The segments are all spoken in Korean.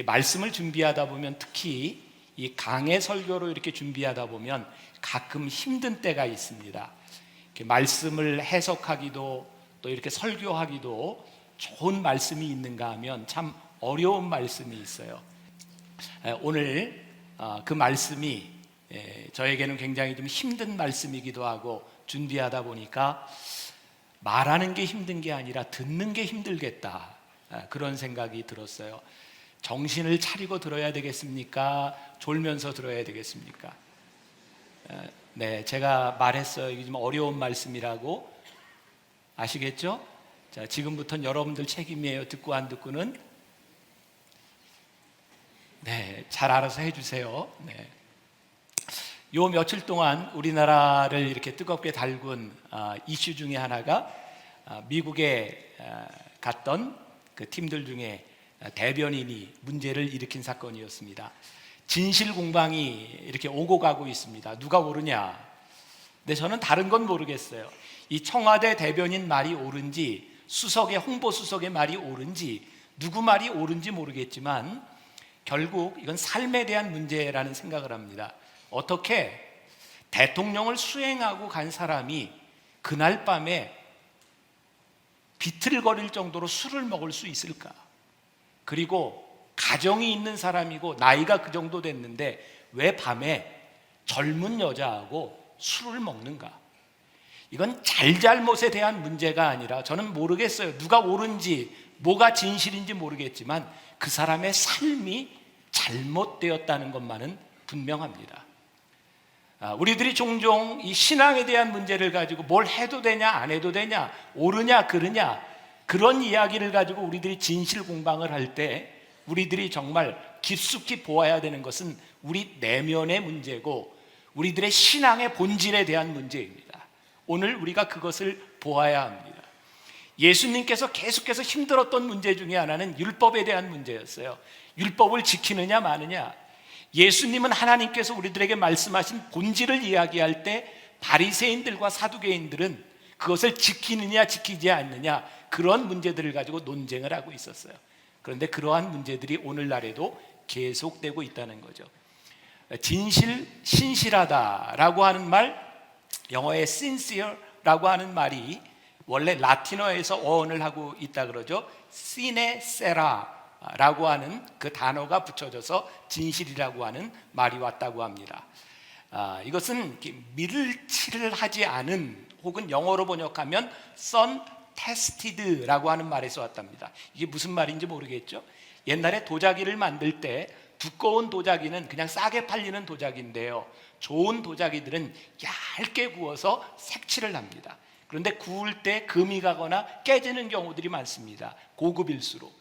말씀을 준비하다 보면, 특히 이 강해 설교로 이렇게 준비하다 보면 가끔 힘든 때가 있습니다. 말씀을 해석하기도 또 이렇게 설교하기도 좋은 말씀이 있는가 하면 참 어려운 말씀이 있어요. 오늘 그 말씀이 저에게는 굉장히 좀 힘든 말씀이기도 하고, 준비하다 보니까 말하는 게 힘든 게 아니라 듣는 게 힘들겠다, 그런 생각이 들었어요. 정신을 차리고 들어야 되겠습니까? 졸면서 들어야 되겠습니까? 네, 제가 말했어요. 이게 좀 어려운 말씀이라고. 아시겠죠? 자, 지금부터는 여러분들 책임이에요. 듣고 안 듣고는. 네, 잘 알아서 해주세요. 네. 요 며칠 동안 우리나라를 이렇게 뜨겁게 달군 이슈 중에 하나가 미국에 갔던 그 팀들 중에 대변인이 문제를 일으킨 사건이었습니다. 진실 공방이 이렇게 오고 가고 있습니다. 누가 옳으냐? 근데 저는 다른 건 모르겠어요. 이 청와대 대변인 말이 옳은지, 수석의 홍보수석의 말이 옳은지, 누구 말이 옳은지 모르겠지만 결국 이건 삶에 대한 문제라는 생각을 합니다. 어떻게 대통령을 수행하고 간 사람이 그날 밤에 비틀거릴 정도로 술을 먹을 수 있을까? 그리고 가정이 있는 사람이고 나이가 그 정도 됐는데 왜 밤에 젊은 여자하고 술을 먹는가? 이건 잘잘못에 대한 문제가 아니라, 저는 모르겠어요. 누가 옳은지 뭐가 진실인지 모르겠지만 그 사람의 삶이 잘못되었다는 것만은 분명합니다. 우리들이 종종 이 신앙에 대한 문제를 가지고 뭘 해도 되냐 안 해도 되냐, 옳으냐 그르냐, 그런 이야기를 가지고 우리들이 진실 공방을 할 때 우리들이 정말 깊숙이 보아야 되는 것은 우리 내면의 문제고 우리들의 신앙의 본질에 대한 문제입니다. 오늘 우리가 그것을 보아야 합니다. 예수님께서 계속해서 힘들었던 문제 중에 하나는 율법에 대한 문제였어요. 율법을 지키느냐 마느냐. 예수님은 하나님께서 우리들에게 말씀하신 본질을 이야기할 때 바리새인들과 사두개인들은 그것을 지키느냐 지키지 않느냐, 그런 문제들을 가지고 논쟁을 하고 있었어요. 그런데 그러한 문제들이 오늘날에도 계속되고 있다는 거죠. 진실, 신실하다라고 하는 말, 영어의 sincere라고 하는 말이 원래 라틴어에서 어원을 하고 있다 그러죠. sine sera라고 하는 그 단어가 붙여져서 진실이라고 하는 말이 왔다고 합니다. 이것은 밀칠을 하지 않은, 혹은 영어로 번역하면 son tested라고 하는 말에서 왔답니다. 이게 무슨 말인지 모르겠죠. 옛날에 도자기를 만들 때 두꺼운 도자기는 그냥 싸게 팔리는 도자기인데요, 좋은 도자기들은 얇게 구워서 색칠을 합니다. 그런데 구울 때 금이 가거나 깨지는 경우들이 많습니다. 고급일수록.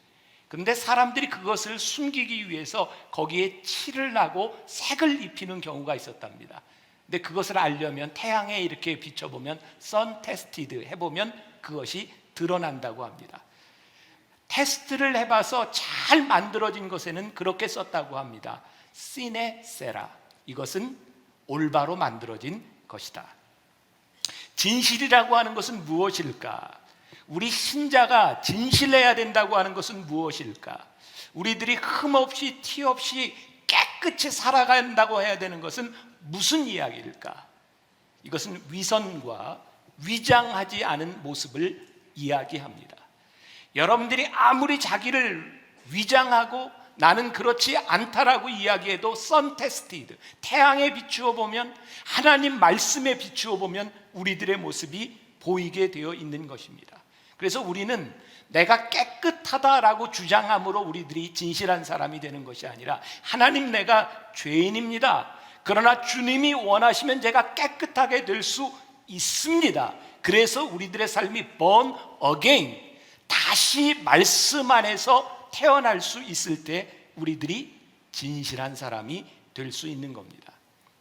그런데 사람들이 그것을 숨기기 위해서 거기에 칠을 하고 색을 입히는 경우가 있었답니다. 근데 그것을 알려면 태양에 이렇게 비춰보면 sun tested 해보면 그것이 드러난다고 합니다. 테스트를 해봐서 잘 만들어진 것에는 그렇게 썼다고 합니다. sine sera, 이것은 올바로 만들어진 것이다. 진실이라고 하는 것은 무엇일까? 우리 신자가 진실해야 된다고 하는 것은 무엇일까? 우리들이 흠없이 티없이 깨끗이 살아간다고 해야 되는 것은 무슨 이야기일까? 이것은 위선과 위장하지 않은 모습을 이야기합니다. 여러분들이 아무리 자기를 위장하고 나는 그렇지 않다라고 이야기해도 sun tested, 태양에 비추어 보면, 하나님 말씀에 비추어 보면 우리들의 모습이 보이게 되어 있는 것입니다. 그래서 우리는 내가 깨끗하다라고 주장함으로 우리들이 진실한 사람이 되는 것이 아니라, 하나님 내가 죄인입니다. 그러나 주님이 원하시면 제가 깨끗하게 될 수 있습니다. 그래서 우리들의 삶이 born again, 다시 말씀 안에서 태어날 수 있을 때 우리들이 진실한 사람이 될 수 있는 겁니다.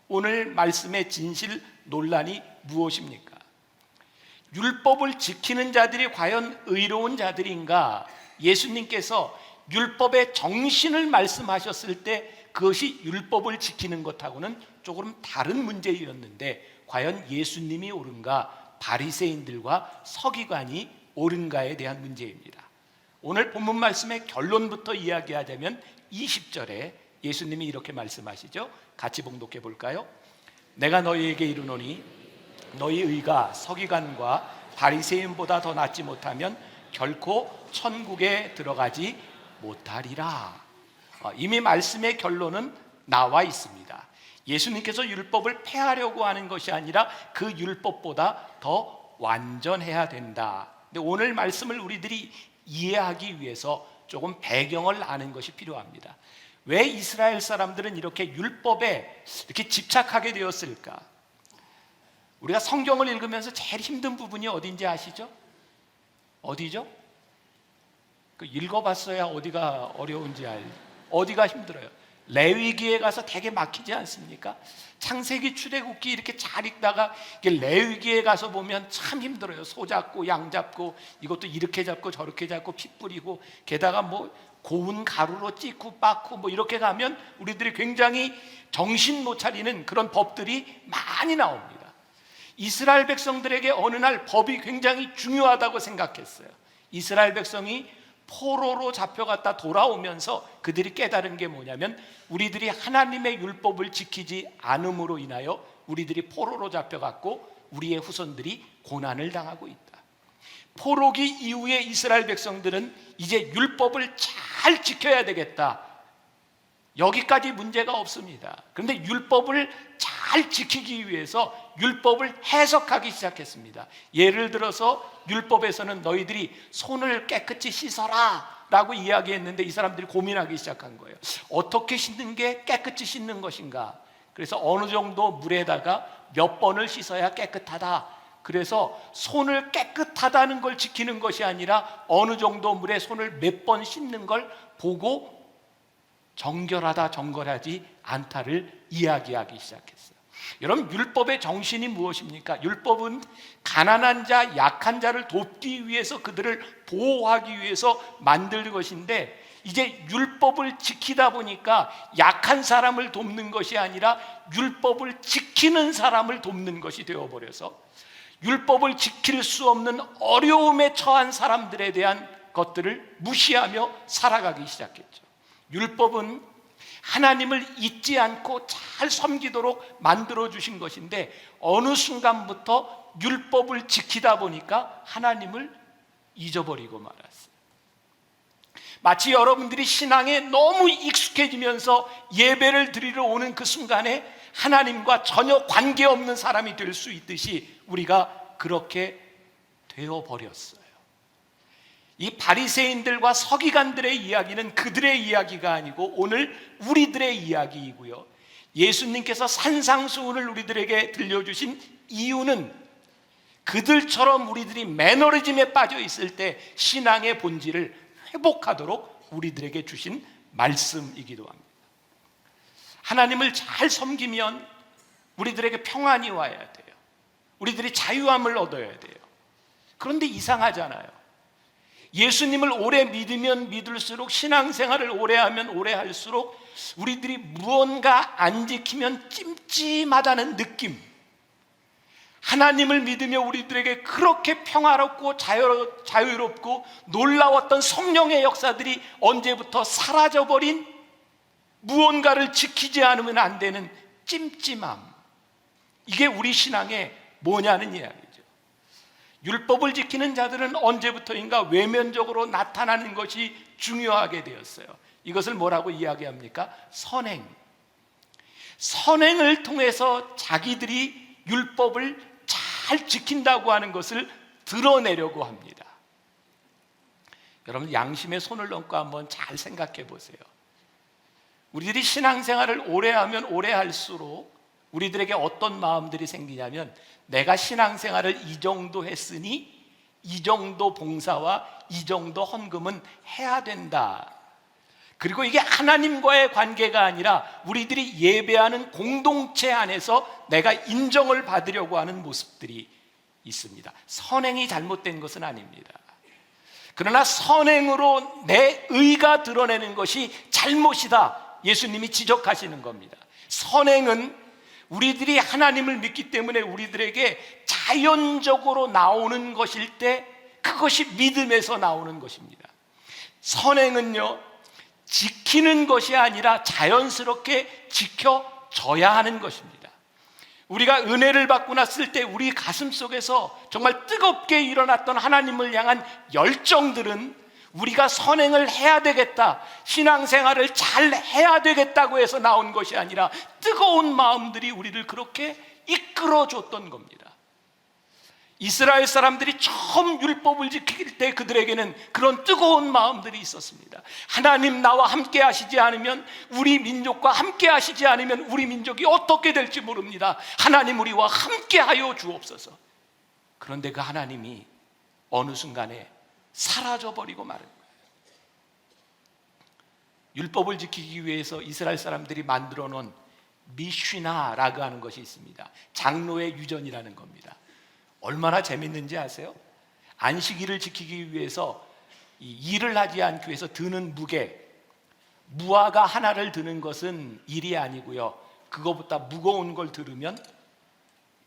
오늘 말씀의 진실 논란이 무엇입니까? 율법을 지키는 자들이 과연 의로운 자들인가? 예수님께서 율법의 정신을 말씀하셨을 때 그것이 율법을 지키는 것하고는 조금 다른 문제였는데, 과연 예수님이 옳은가, 바리새인들과 서기관이 옳은가에 대한 문제입니다. 오늘 본문 말씀의 결론부터 이야기하자면 20절에 예수님이 이렇게 말씀하시죠. 같이 봉독해 볼까요? 내가 너희에게 이르노니 너희 의가 서기관과 바리새인보다 더 낫지 못하면 결코 천국에 들어가지 못하리라. 이미 말씀의 결론은 나와 있습니다. 예수님께서 율법을 폐하려고 하는 것이 아니라 그 율법보다 더 완전해야 된다. 근데 오늘 말씀을 우리들이 이해하기 위해서 조금 배경을 아는 것이 필요합니다. 왜 이스라엘 사람들은 이렇게 율법에 이렇게 집착하게 되었을까? 우리가 성경을 읽으면서 제일 힘든 부분이 어딘지 아시죠? 어디죠? 읽어봤어야 어디가 어려운지 어디가 힘들어요? 레위기에 가서 되게 막히지 않습니까? 창세기, 출애굽기 이렇게 잘 읽다가 레위기에 가서 보면 참 힘들어요. 소 잡고 양 잡고 이것도 이렇게 잡고 저렇게 잡고 피 뿌리고 게다가 뭐 고운 가루로 찍고 빻고 뭐 이렇게 가면 우리들이 굉장히 정신 못 차리는 그런 법들이 많이 나옵니다. 이스라엘 백성들에게 어느 날 법이 굉장히 중요하다고 생각했어요. 이스라엘 백성이 포로로 잡혀갔다 돌아오면서 그들이 깨달은 게 뭐냐면 우리들이 하나님의 율법을 지키지 않음으로 인하여 우리들이 포로로 잡혀갔고 우리의 후손들이 고난을 당하고 있다. 포로기 이후에 이스라엘 백성들은 이제 율법을 잘 지켜야 되겠다. 여기까지 문제가 없습니다. 그런데 율법을 잘 지키기 위해서 율법을 해석하기 시작했습니다. 예를 들어서 율법에서는 너희들이 손을 깨끗이 씻어라 라고 이야기했는데 이 사람들이 고민하기 시작한 거예요. 어떻게 씻는 게 깨끗이 씻는 것인가? 그래서 어느 정도 물에다가 몇 번을 씻어야 깨끗하다. 그래서 손을 깨끗하다는 걸 지키는 것이 아니라 어느 정도 물에 손을 몇 번 씻는 걸 보고 정결하다 정결하지 않다를 이야기하기 시작했어요. 여러분, 율법의 정신이 무엇입니까? 율법은 가난한 자, 약한 자를 돕기 위해서 그들을 보호하기 위해서 만들 것인데 이제 율법을 지키다 보니까 약한 사람을 돕는 것이 아니라 율법을 지키는 사람을 돕는 것이 되어버려서 율법을 지킬 수 없는 어려움에 처한 사람들에 대한 것들을 무시하며 살아가기 시작했죠. 율법은 하나님을 잊지 않고 잘 섬기도록 만들어 주신 것인데 어느 순간부터 율법을 지키다 보니까 하나님을 잊어버리고 말았어요. 마치 여러분들이 신앙에 너무 익숙해지면서 예배를 드리러 오는 그 순간에 하나님과 전혀 관계없는 사람이 될 수 있듯이 우리가 그렇게 되어버렸어요. 이 바리새인들과 서기관들의 이야기는 그들의 이야기가 아니고 오늘 우리들의 이야기이고요. 예수님께서 산상수훈을 우리들에게 들려주신 이유는 그들처럼 우리들이 매너리즘에 빠져 있을 때 신앙의 본질을 회복하도록 우리들에게 주신 말씀이기도 합니다. 하나님을 잘 섬기면 우리들에게 평안이 와야 돼요. 우리들이 자유함을 얻어야 돼요. 그런데 이상하잖아요. 예수님을 오래 믿으면 믿을수록, 신앙생활을 오래 하면 오래 할수록 우리들이 무언가 안 지키면 찜찜하다는 느낌, 하나님을 믿으며 우리들에게 그렇게 평화롭고 자유롭고 놀라웠던 성령의 역사들이 언제부터 사라져버린, 무언가를 지키지 않으면 안 되는 찜찜함, 이게 우리 신앙의 뭐냐는 이야기죠. 율법을 지키는 자들은 언제부터인가 외면적으로 나타나는 것이 중요하게 되었어요. 이것을 뭐라고 이야기합니까? 선행을 통해서 자기들이 율법을 잘 지킨다고 하는 것을 드러내려고 합니다. 여러분, 양심에 손을 얹고 한번 잘 생각해 보세요. 우리들이 신앙생활을 오래 하면 오래 할수록 우리들에게 어떤 마음들이 생기냐면 내가 신앙생활을 이 정도 했으니 이 정도 봉사와 이 정도 헌금은 해야 된다. 그리고 이게 하나님과의 관계가 아니라 우리들이 예배하는 공동체 안에서 내가 인정을 받으려고 하는 모습들이 있습니다. 선행이 잘못된 것은 아닙니다. 그러나 선행으로 내 의가 드러내는 것이 잘못이다, 예수님이 지적하시는 겁니다. 선행은 우리들이 하나님을 믿기 때문에 우리들에게 자연적으로 나오는 것일 때 그것이 믿음에서 나오는 것입니다. 선행은요, 지키는 것이 아니라 자연스럽게 지켜져야 하는 것입니다. 우리가 은혜를 받고 났을 때 우리 가슴 속에서 정말 뜨겁게 일어났던 하나님을 향한 열정들은 우리가 선행을 해야 되겠다, 신앙생활을 잘 해야 되겠다고 해서 나온 것이 아니라 뜨거운 마음들이 우리를 그렇게 이끌어줬던 겁니다. 이스라엘 사람들이 처음 율법을 지킬 때 그들에게는 그런 뜨거운 마음들이 있었습니다. 하나님 나와 함께 하시지 않으면, 우리 민족과 함께 하시지 않으면 우리 민족이 어떻게 될지 모릅니다. 하나님 우리와 함께 하여 주옵소서. 그런데 그 하나님이 어느 순간에 사라져버리고 마는 거예요. 율법을 지키기 위해서 이스라엘 사람들이 만들어 놓은 미슈나라고 하는 것이 있습니다. 장로의 유전이라는 겁니다. 얼마나 재밌는지 아세요? 안식일을 지키기 위해서 일을 하지 않기 위해서 드는 무게, 무화과 하나를 드는 것은 일이 아니고요, 그거보다 무거운 걸 들으면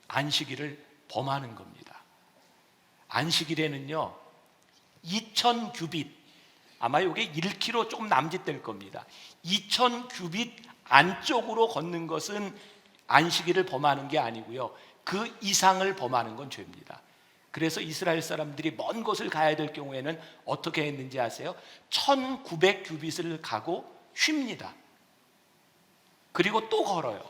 안식일을 범하는 겁니다. 안식일에는요 2000규빗, 아마 이게 1km 조금 남짓될 겁니다. 2000규빗 안쪽으로 걷는 것은 안식일을 범하는 게 아니고요, 그 이상을 범하는 건 죄입니다. 그래서 이스라엘 사람들이 먼 곳을 가야 될 경우에는 어떻게 했는지 아세요? 1900규빗을 가고 쉽니다. 그리고 또 걸어요.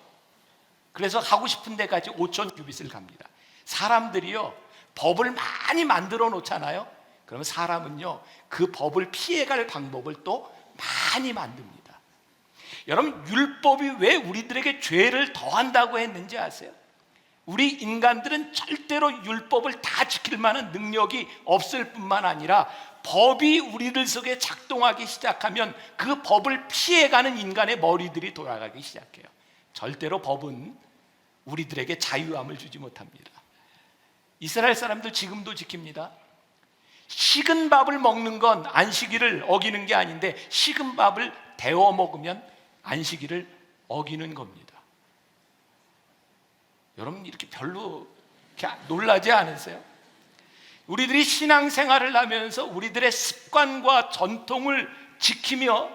그래서 가고 싶은 데까지 5000규빗을 갑니다. 사람들이요 법을 많이 만들어 놓잖아요. 그러면 사람은요 그 법을 피해갈 방법을 또 많이 만듭니다. 여러분, 율법이 왜 우리들에게 죄를 더한다고 했는지 아세요? 우리 인간들은 절대로 율법을 다 지킬 만한 능력이 없을 뿐만 아니라 법이 우리들 속에 작동하기 시작하면 그 법을 피해가는 인간의 머리들이 돌아가기 시작해요. 절대로 법은 우리들에게 자유함을 주지 못합니다. 이스라엘 사람들 지금도 지킵니다. 식은 밥을 먹는 건 안식일을 어기는 게 아닌데, 식은 밥을 데워 먹으면 안식일을 어기는 겁니다. 여러분, 이렇게 별로 이렇게 놀라지 않으세요? 우리들이 신앙생활을 하면서 우리들의 습관과 전통을 지키며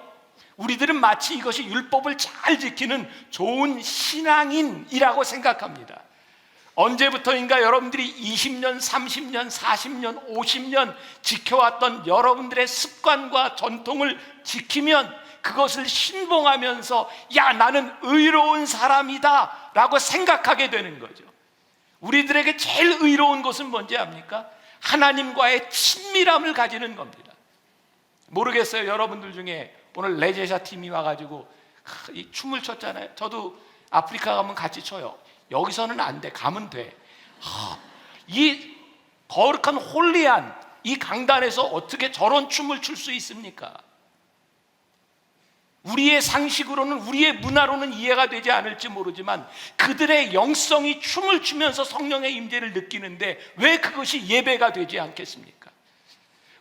우리들은 마치 이것이 율법을 잘 지키는 좋은 신앙인이라고 생각합니다. 언제부터인가 여러분들이 20년, 30년, 40년, 50년 지켜왔던 여러분들의 습관과 전통을 지키면 그것을 신봉하면서 야, 나는 의로운 사람이다 라고 생각하게 되는 거죠. 우리들에게 제일 의로운 것은 뭔지 압니까? 하나님과의 친밀함을 가지는 겁니다. 모르겠어요, 여러분들 중에 오늘 레제샤 팀이 와가지고 이 춤을 췄잖아요. 저도 아프리카 가면 같이 춰요. 여기서는 안 돼, 가면 돼. 이 거룩한 홀리한 이 강단에서 어떻게 저런 춤을 출 수 있습니까? 우리의 상식으로는, 우리의 문화로는 이해가 되지 않을지 모르지만 그들의 영성이 춤을 추면서 성령의 임재를 느끼는데 왜 그것이 예배가 되지 않겠습니까?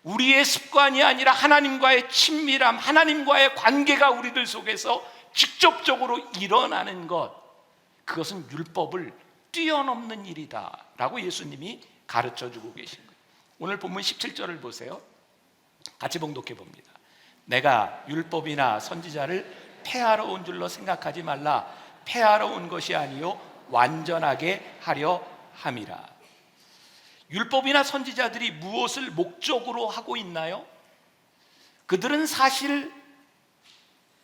우리의 습관이 아니라 하나님과의 친밀함, 하나님과의 관계가 우리들 속에서 직접적으로 일어나는 것, 그것은 율법을 뛰어넘는 일이다 라고 예수님이 가르쳐주고 계신 거예요. 오늘 본문 17절을 보세요. 같이 봉독해 봅니다. 내가 율법이나 선지자를 폐하러 온 줄로 생각하지 말라. 폐하러 온 것이 아니요 완전하게 하려 함이라. 율법이나 선지자들이 무엇을 목적으로 하고 있나요? 그들은 사실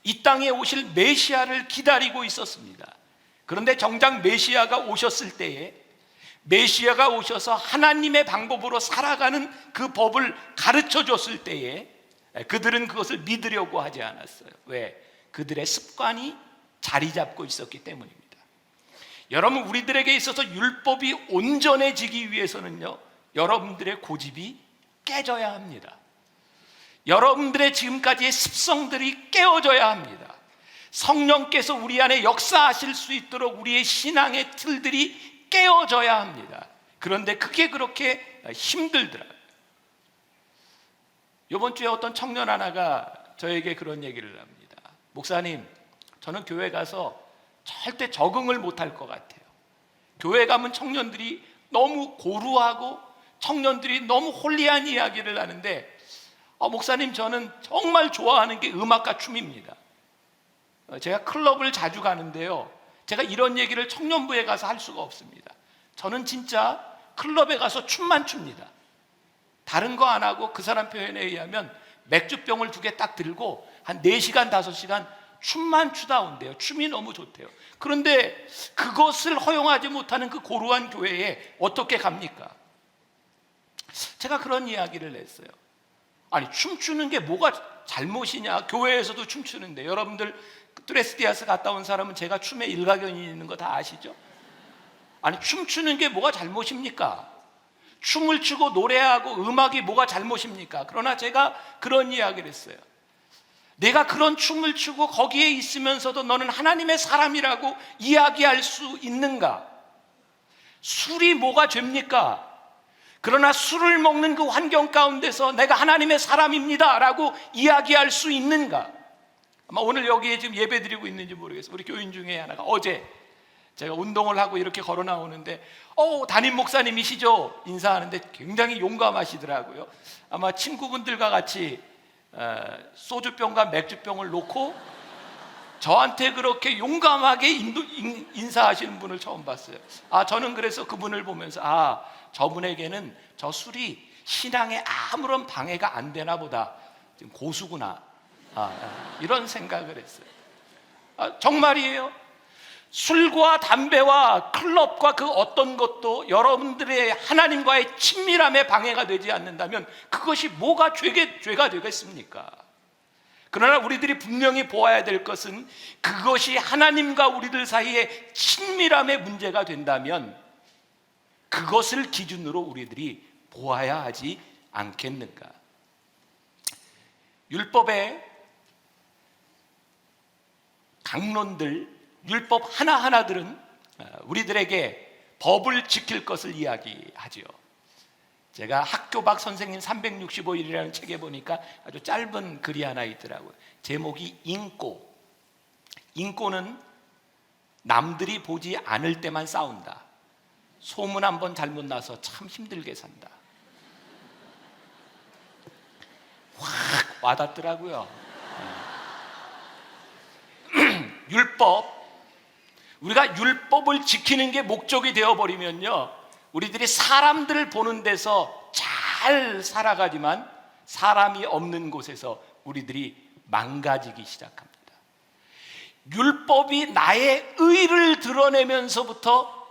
이 땅에 오실 메시아를 기다리고 있었습니다. 그런데 정작 메시아가 오셨을 때에, 메시아가 오셔서 하나님의 방법으로 살아가는 그 법을 가르쳐 줬을 때에 그들은 그것을 믿으려고 하지 않았어요. 왜? 그들의 습관이 자리 잡고 있었기 때문입니다. 여러분, 우리들에게 있어서 율법이 온전해지기 위해서는요, 여러분들의 고집이 깨져야 합니다. 여러분들의 지금까지의 습성들이 깨어져야 합니다. 성령께서 우리 안에 역사하실 수 있도록 우리의 신앙의 틀들이 깨어져야 합니다. 그런데 그게 그렇게 힘들더라고요. 이번 주에 어떤 청년 하나가 저에게 그런 얘기를 합니다. 목사님, 저는 교회 가서 절대 적응을 못할 것 같아요. 교회 가면 청년들이 너무 고루하고 청년들이 너무 홀리한 이야기를 하는데 목사님, 저는 정말 좋아하는 게 음악과 춤입니다. 제가 클럽을 자주 가는데요, 제가 이런 얘기를 청년부에 가서 할 수가 없습니다. 저는 진짜 클럽에 가서 춤만 춥니다. 다른 거 안 하고 그 사람 표현에 의하면 맥주병을 2개 딱 들고 한 4시간 5시간 춤만 추다 온대요. 춤이 너무 좋대요. 그런데 그것을 허용하지 못하는 그 고루한 교회에 어떻게 갑니까? 제가 그런 이야기를 했어요. 아니, 춤추는 게 뭐가 잘못이냐? 교회에서도 춤추는데. 여러분들 뚜레스디아스 갔다 온 사람은 제가 춤에 일가견이 있는 거 다 아시죠? 아니, 춤추는 게 뭐가 잘못입니까? 춤을 추고 노래하고 음악이 뭐가 잘못입니까? 그러나 제가 그런 이야기를 했어요. 내가 그런 춤을 추고 거기에 있으면서도 너는 하나님의 사람이라고 이야기할 수 있는가? 술이 뭐가 죄입니까? 그러나 술을 먹는 그 환경 가운데서 내가 하나님의 사람입니다 라고 이야기할 수 있는가? 아마 오늘 여기에 지금 예배 드리고 있는지 모르겠어요. 우리 교인 중에 하나가 어제 제가 운동을 하고 이렇게 걸어 나오는데 담임 목사님이시죠? 인사하는데 굉장히 용감하시더라고요. 아마 친구분들과 같이 소주병과 맥주병을 놓고 저한테 그렇게 용감하게 인사하시는 분을 처음 봤어요. 저는 그래서 그분을 보면서 저분에게는 저 술이 신앙에 아무런 방해가 안 되나 보다. 지금 고수구나. 이런 생각을 했어요. 정말이에요. 술과 담배와 클럽과 그 어떤 것도 여러분들의 하나님과의 친밀함에 방해가 되지 않는다면 그것이 뭐가 죄가 되겠습니까? 그러나 우리들이 분명히 보아야 될 것은 그것이 하나님과 우리들 사이의 친밀함의 문제가 된다면 그것을 기준으로 우리들이 보아야 하지 않겠는가? 율법의 강론들, 율법 하나하나들은 우리들에게 법을 지킬 것을 이야기하죠. 제가 학교박 선생님 365일이라는 책에 보니까 아주 짧은 글이 하나 있더라고요. 제목이 인꼬. 인꼬는 남들이 보지 않을 때만 싸운다. 소문 한번 잘못 나서 참 힘들게 산다. 확 와닿더라고요. 율법, 우리가 율법을 지키는 게 목적이 되어버리면요, 우리들이 사람들을 보는 데서 잘 살아가지만 사람이 없는 곳에서 우리들이 망가지기 시작합니다. 율법이 나의 의를 드러내면서부터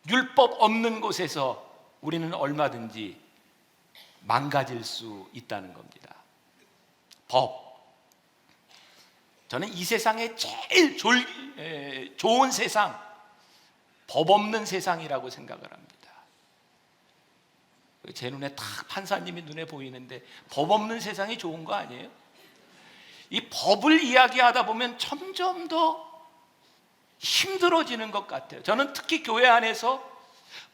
율법 없는 곳에서 우리는 얼마든지 망가질 수 있다는 겁니다. 법, 저는 이 세상에 제일 좋은 세상, 법 없는 세상이라고 생각을 합니다. 제 눈에 딱 판사님이 눈에 보이는데 법 없는 세상이 좋은 거 아니에요? 이 법을 이야기하다 보면 점점 더 힘들어지는 것 같아요. 저는 특히 교회 안에서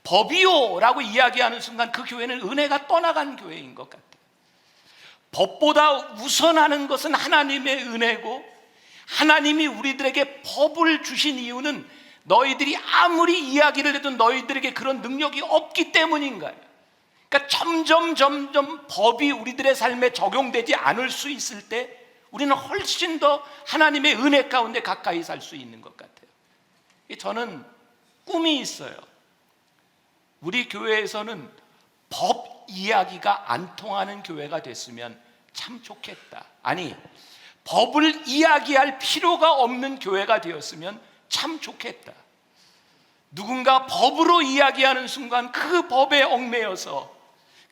법이요 라고 이야기하는 순간 그 교회는 은혜가 떠나간 교회인 것 같아요. 법보다 우선하는 것은 하나님의 은혜고, 하나님이 우리들에게 법을 주신 이유는 너희들이 아무리 이야기를 해도 너희들에게 그런 능력이 없기 때문인 거예요. 그러니까 점점 법이 우리들의 삶에 적용되지 않을 수 있을 때 우리는 훨씬 더 하나님의 은혜 가운데 가까이 살 수 있는 것 같아요. 저는 꿈이 있어요. 우리 교회에서는 법 이야기가 안 통하는 교회가 됐으면 참 좋겠다. 아니, 법을 이야기할 필요가 없는 교회가 되었으면 참 좋겠다. 누군가 법으로 이야기하는 순간 그 법에 얽매여서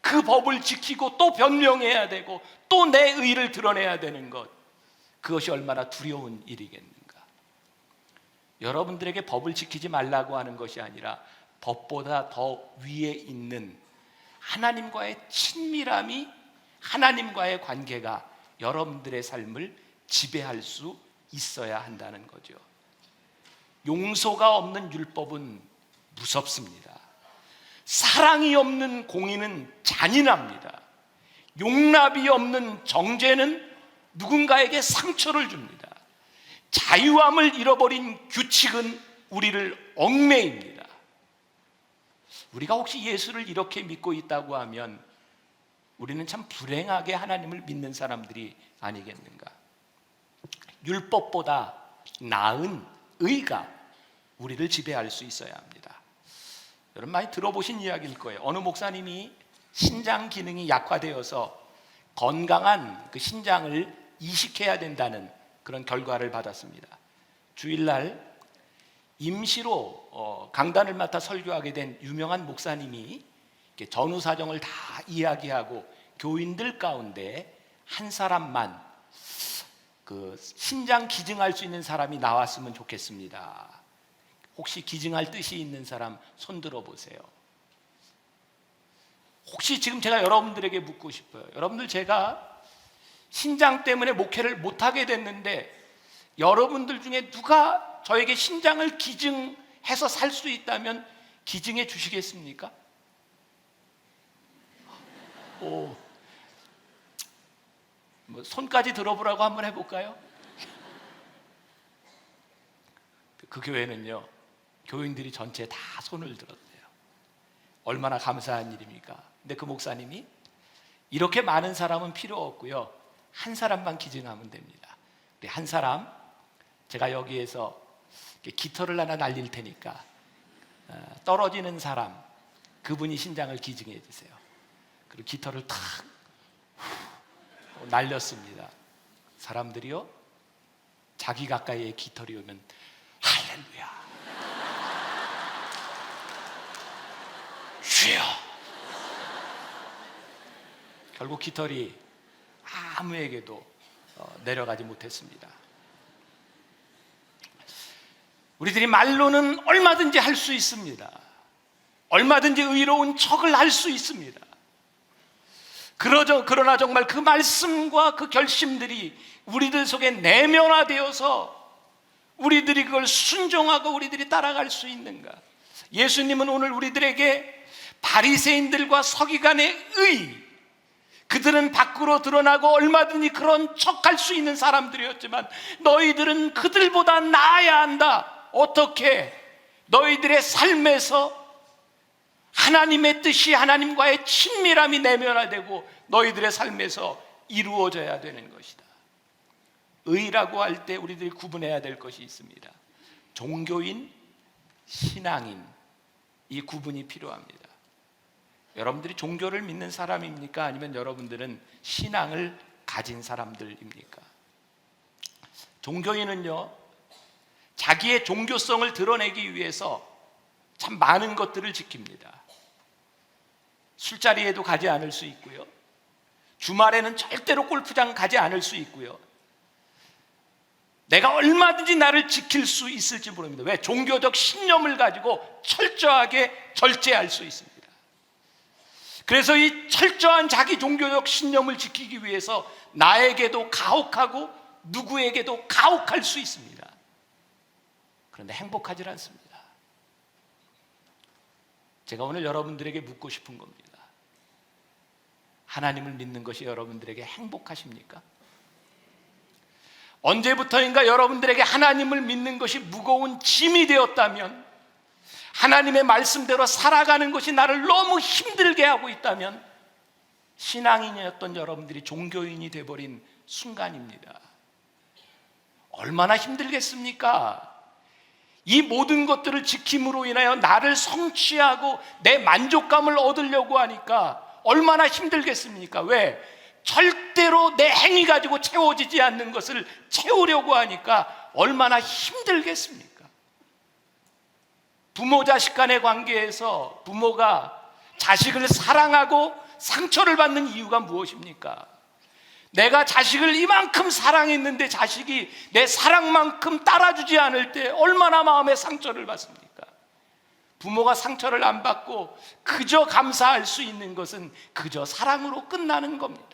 그 법을 지키고 또 변명해야 되고 또 내 의를 드러내야 되는 것, 그것이 얼마나 두려운 일이겠는가. 여러분들에게 법을 지키지 말라고 하는 것이 아니라 법보다 더 위에 있는 하나님과의 친밀함이, 하나님과의 관계가 여러분들의 삶을 지배할 수 있어야 한다는 거죠. 용서가 없는 율법은 무섭습니다. 사랑이 없는 공의는 잔인합니다. 용납이 없는 정죄는 누군가에게 상처를 줍니다. 자유함을 잃어버린 규칙은 우리를 얽매입니다. 우리가 혹시 예수를 이렇게 믿고 있다고 하면 우리는 참 불행하게 하나님을 믿는 사람들이 아니겠는가? 율법보다 나은 의가 우리를 지배할 수 있어야 합니다. 여러분 많이 들어보신 이야기일 거예요. 어느 목사님이 신장 기능이 약화되어서 건강한 그 신장을 이식해야 된다는 그런 결과를 받았습니다. 주일날 임시로 강단을 맡아 설교하게 된 유명한 목사님이 전후 사정을 다 이야기하고 교인들 가운데 한 사람만 그 신장 기증할 수 있는 사람이 나왔으면 좋겠습니다. 혹시 기증할 뜻이 있는 사람 손 들어 보세요. 혹시 지금 제가 여러분들에게 묻고 싶어요. 여러분들, 제가 신장 때문에 목회를 못하게 됐는데 여러분들 중에 누가 저에게 신장을 기증해서 살 수 있다면 기증해 주시겠습니까? 오, 뭐 손까지 들어보라고 한번 해볼까요? 그 교회는요, 교인들이 전체 다 손을 들었대요. 얼마나 감사한 일입니까? 근데 그 목사님이 이렇게 많은 사람은 필요 없고요, 한 사람만 기증하면 됩니다. 한 사람, 제가 여기에서 깃털을 하나 날릴 테니까 떨어지는 사람, 그분이 신장을 기증해 주세요. 그리고 깃털을 탁 날렸습니다. 사람들이요, 자기 가까이에 깃털이 오면 할렐루야, 주여. 결국 깃털이 아무에게도 내려가지 못했습니다. 우리들이 말로는 얼마든지 할 수 있습니다. 얼마든지 의로운 척을 할 수 있습니다. 그러나 정말 그 말씀과 그 결심들이 우리들 속에 내면화되어서 우리들이 그걸 순종하고 우리들이 따라갈 수 있는가? 예수님은 오늘 우리들에게 바리새인들과 서기관의 의, 그들은 밖으로 드러나고 얼마든지 그런 척할 수 있는 사람들이었지만 너희들은 그들보다 나아야 한다. 어떻게? 너희들의 삶에서 하나님의 뜻이, 하나님과의 친밀함이 내면화되고 너희들의 삶에서 이루어져야 되는 것이다. 의라고 할 때 우리들이 구분해야 될 것이 있습니다. 종교인, 신앙인, 이 구분이 필요합니다. 여러분들이 종교를 믿는 사람입니까? 아니면 여러분들은 신앙을 가진 사람들입니까? 종교인은요, 자기의 종교성을 드러내기 위해서 참 많은 것들을 지킵니다. 술자리에도 가지 않을 수 있고요, 주말에는 절대로 골프장 가지 않을 수 있고요, 내가 얼마든지 나를 지킬 수 있을지 모릅니다. 왜? 종교적 신념을 가지고 철저하게 절제할 수 있습니다. 그래서 이 철저한 자기 종교적 신념을 지키기 위해서 나에게도 가혹하고 누구에게도 가혹할 수 있습니다. 그런데 행복하지 않습니다. 제가 오늘 여러분들에게 묻고 싶은 겁니다. 하나님을 믿는 것이 여러분들에게 행복하십니까? 언제부터인가 여러분들에게 하나님을 믿는 것이 무거운 짐이 되었다면, 하나님의 말씀대로 살아가는 것이 나를 너무 힘들게 하고 있다면, 신앙인이었던 여러분들이 종교인이 되어버린 순간입니다. 얼마나 힘들겠습니까? 이 모든 것들을 지킴으로 인하여 나를 성취하고 내 만족감을 얻으려고 하니까 얼마나 힘들겠습니까? 왜? 절대로 내 행위 가지고 채워지지 않는 것을 채우려고 하니까 얼마나 힘들겠습니까? 부모 자식 간의 관계에서 부모가 자식을 사랑하고 상처를 받는 이유가 무엇입니까? 내가 자식을 이만큼 사랑했는데 자식이 내 사랑만큼 따라주지 않을 때 얼마나 마음에 상처를 받습니까? 부모가 상처를 안 받고 그저 감사할 수 있는 것은 그저 사랑으로 끝나는 겁니다.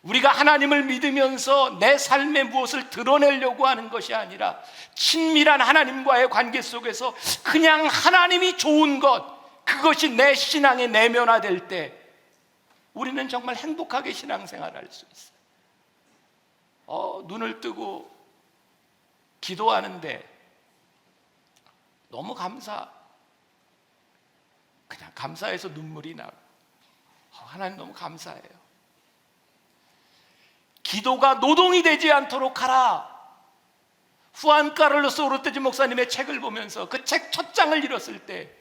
우리가 하나님을 믿으면서 내 삶에 무엇을 드러내려고 하는 것이 아니라 친밀한 하나님과의 관계 속에서 그냥 하나님이 좋은 것, 그것이 내 신앙에 내면화될 때 우리는 정말 행복하게 신앙생활을 할 수 있어요. 눈을 뜨고 기도하는데 너무 그냥 감사해서 눈물이 나고, 하나님 너무 감사해요. 기도가 노동이 되지 않도록 하라. 후안 카를로스 오르테지 목사님의 책을 보면서 그 책 첫 장을 읽었을 때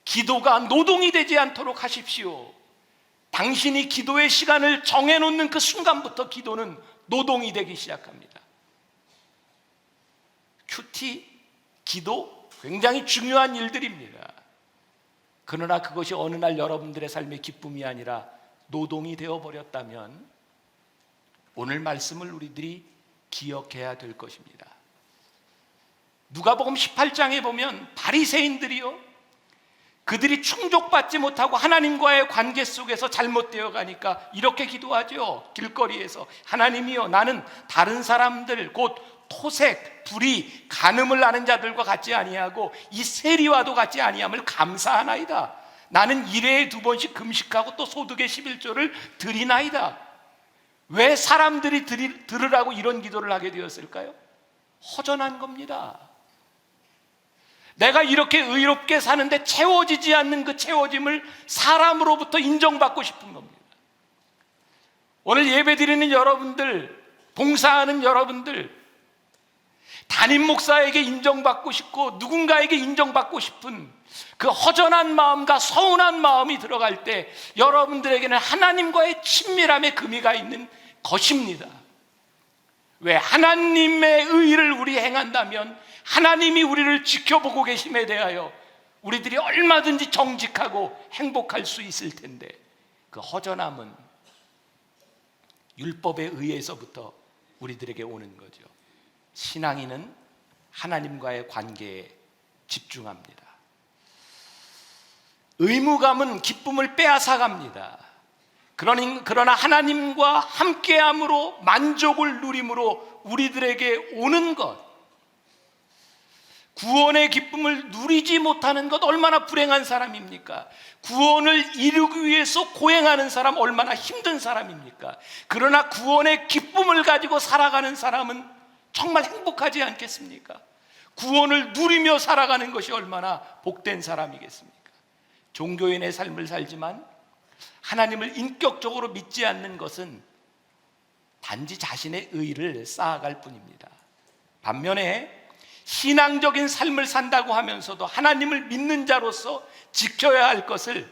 기도가 노동이 되지 않도록 하십시오. 당신이 기도의 시간을 정해놓는 그 순간부터 기도는 노동이 되기 시작합니다. 큐티, 기도 굉장히 중요한 일들입니다. 그러나 그것이 어느 날 여러분들의 삶의 기쁨이 아니라 노동이 되어버렸다면 오늘 말씀을 우리들이 기억해야 될 것입니다. 누가복음 18장에 보면 바리새인들이요, 그들이 충족받지 못하고 하나님과의 관계 속에서 잘못되어 가니까 이렇게 기도하죠. 길거리에서 하나님이여, 나는 다른 사람들 곧 토색, 불의, 간음을 하는 자들과 같지 아니하고 이 세리와도 같지 아니함을 감사하나이다. 나는 일회에 2번씩 금식하고 또 소득의 11조를 드리나이다. 왜 사람들이 들으라고 이런 기도를 하게 되었을까요? 허전한 겁니다. 내가 이렇게 의롭게 사는데 채워지지 않는 그 채워짐을 사람으로부터 인정받고 싶은 겁니다. 오늘 예배드리는 여러분들, 봉사하는 여러분들, 담임 목사에게 인정받고 싶고 누군가에게 인정받고 싶은 그 허전한 마음과 서운한 마음이 들어갈 때 여러분들에게는 하나님과의 친밀함의 금이가 있는 것입니다. 왜? 하나님의 의를 우리 행한다면 하나님이 우리를 지켜보고 계심에 대하여 우리들이 얼마든지 정직하고 행복할 수 있을 텐데, 그 허전함은 율법에 의해서부터 우리들에게 오는 거죠. 신앙인은 하나님과의 관계에 집중합니다. 의무감은 기쁨을 빼앗아갑니다. 그러나 하나님과 함께함으로 만족을 누림으로 우리들에게 오는 것, 구원의 기쁨을 누리지 못하는 것 얼마나 불행한 사람입니까? 구원을 이루기 위해서 고행하는 사람 얼마나 힘든 사람입니까? 그러나 구원의 기쁨을 가지고 살아가는 사람은 정말 행복하지 않겠습니까? 구원을 누리며 살아가는 것이 얼마나 복된 사람이겠습니까? 종교인의 삶을 살지만 하나님을 인격적으로 믿지 않는 것은 단지 자신의 의를 쌓아갈 뿐입니다. 반면에 신앙적인 삶을 산다고 하면서도 하나님을 믿는 자로서 지켜야 할 것을,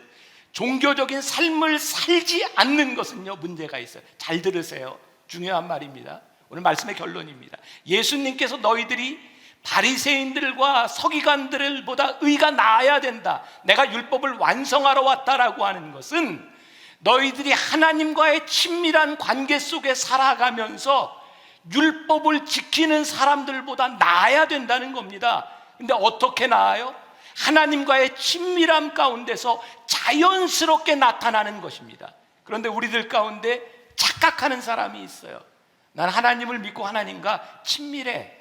종교적인 삶을 살지 않는 것은요, 문제가 있어요. 잘 들으세요. 중요한 말입니다. 오늘 말씀의 결론입니다. 예수님께서 너희들이 바리새인들과 서기관들보다 의가 나아야 된다, 내가 율법을 완성하러 왔다라고 하는 것은 너희들이 하나님과의 친밀한 관계 속에 살아가면서 율법을 지키는 사람들보다 나아야 된다는 겁니다. 근데 어떻게 나아요? 하나님과의 친밀함 가운데서 자연스럽게 나타나는 것입니다. 그런데 우리들 가운데 착각하는 사람이 있어요. 난 하나님을 믿고 하나님과 친밀해.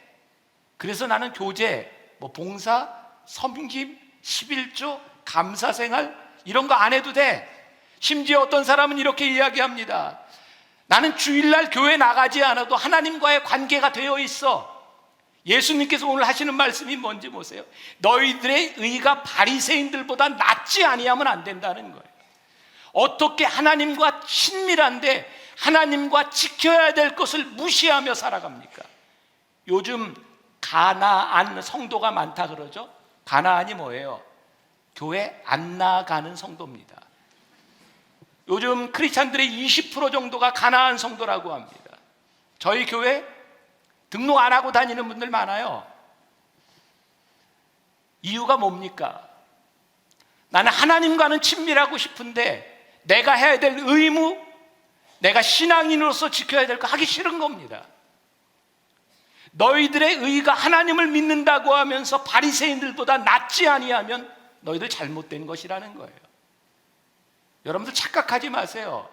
그래서 나는 교제, 봉사, 섬김, 11조, 감사생활 이런 거 안 해도 돼. 심지어 어떤 사람은 이렇게 이야기합니다. 나는 주일날 교회 나가지 않아도 하나님과의 관계가 되어 있어. 예수님께서 오늘 하시는 말씀이 뭔지 보세요. 너희들의 의가 바리새인들보다 낫지 아니하면 안 된다는 거예요. 어떻게 하나님과 친밀한데 하나님과 지켜야 될 것을 무시하며 살아갑니까? 요즘 가나안 성도가 많다 그러죠. 가나안이 뭐예요? 교회 안 나가는 성도입니다. 요즘 크리스찬들의 20% 정도가 가나안 성도라고 합니다. 저희 교회 등록 안 하고 다니는 분들 많아요. 이유가 뭡니까? 나는 하나님과는 친밀하고 싶은데 내가 해야 될 의무, 내가 신앙인으로서 지켜야 될 거 하기 싫은 겁니다. 너희들의 의가 하나님을 믿는다고 하면서 바리새인들보다 낫지 아니하면 너희들 잘못된 것이라는 거예요. 여러분들 착각하지 마세요.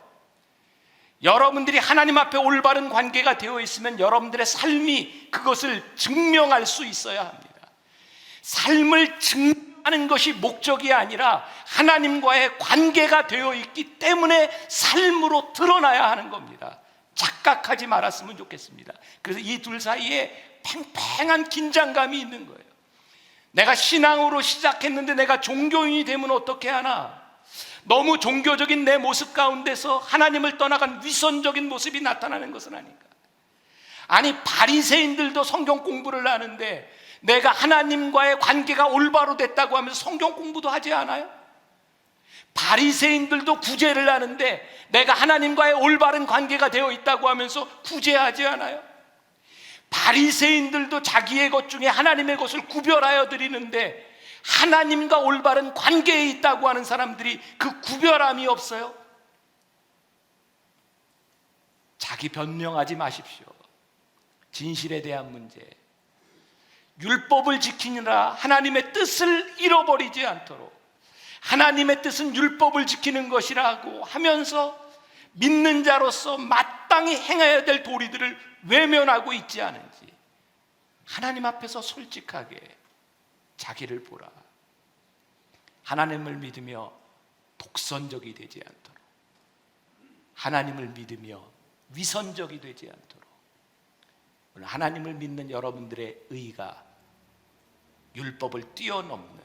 여러분들이 하나님 앞에 올바른 관계가 되어 있으면 여러분들의 삶이 그것을 증명할 수 있어야 합니다. 삶을 증명하는 것이 목적이 아니라 하나님과의 관계가 되어 있기 때문에 삶으로 드러나야 하는 겁니다. 착각하지 말았으면 좋겠습니다. 그래서 이 둘 사이에 팽팽한 긴장감이 있는 거예요. 내가 신앙으로 시작했는데 내가 종교인이 되면 어떻게 하나? 너무 종교적인 내 모습 가운데서 하나님을 떠나간 위선적인 모습이 나타나는 것은 아닌가? 아니, 바리새인들도 성경 공부를 하는데 내가 하나님과의 관계가 올바로 됐다고 하면서 성경 공부도 하지 않아요? 바리새인들도 구제를 하는데 내가 하나님과의 올바른 관계가 되어 있다고 하면서 구제하지 않아요? 바리새인들도 자기의 것 중에 하나님의 것을 구별하여 드리는데 하나님과 올바른 관계에 있다고 하는 사람들이 그 구별함이 없어요. 자기 변명하지 마십시오. 진실에 대한 문제, 율법을 지키느라 하나님의 뜻을 잃어버리지 않도록, 하나님의 뜻은 율법을 지키는 것이라고 하면서 믿는 자로서 마땅히 행해야 될 도리들을 외면하고 있지 않은지 하나님 앞에서 솔직하게 자기를 보라. 하나님을 믿으며 독선적이 되지 않도록, 하나님을 믿으며 위선적이 되지 않도록, 오늘 하나님을 믿는 여러분들의 의가 율법을 뛰어넘는,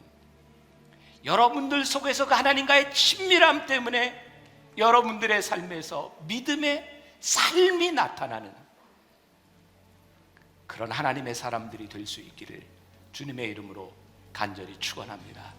여러분들 속에서 그 하나님과의 친밀함 때문에 여러분들의 삶에서 믿음의 삶이 나타나는 그런 하나님의 사람들이 될 수 있기를 주님의 이름으로 간절히 축원합니다.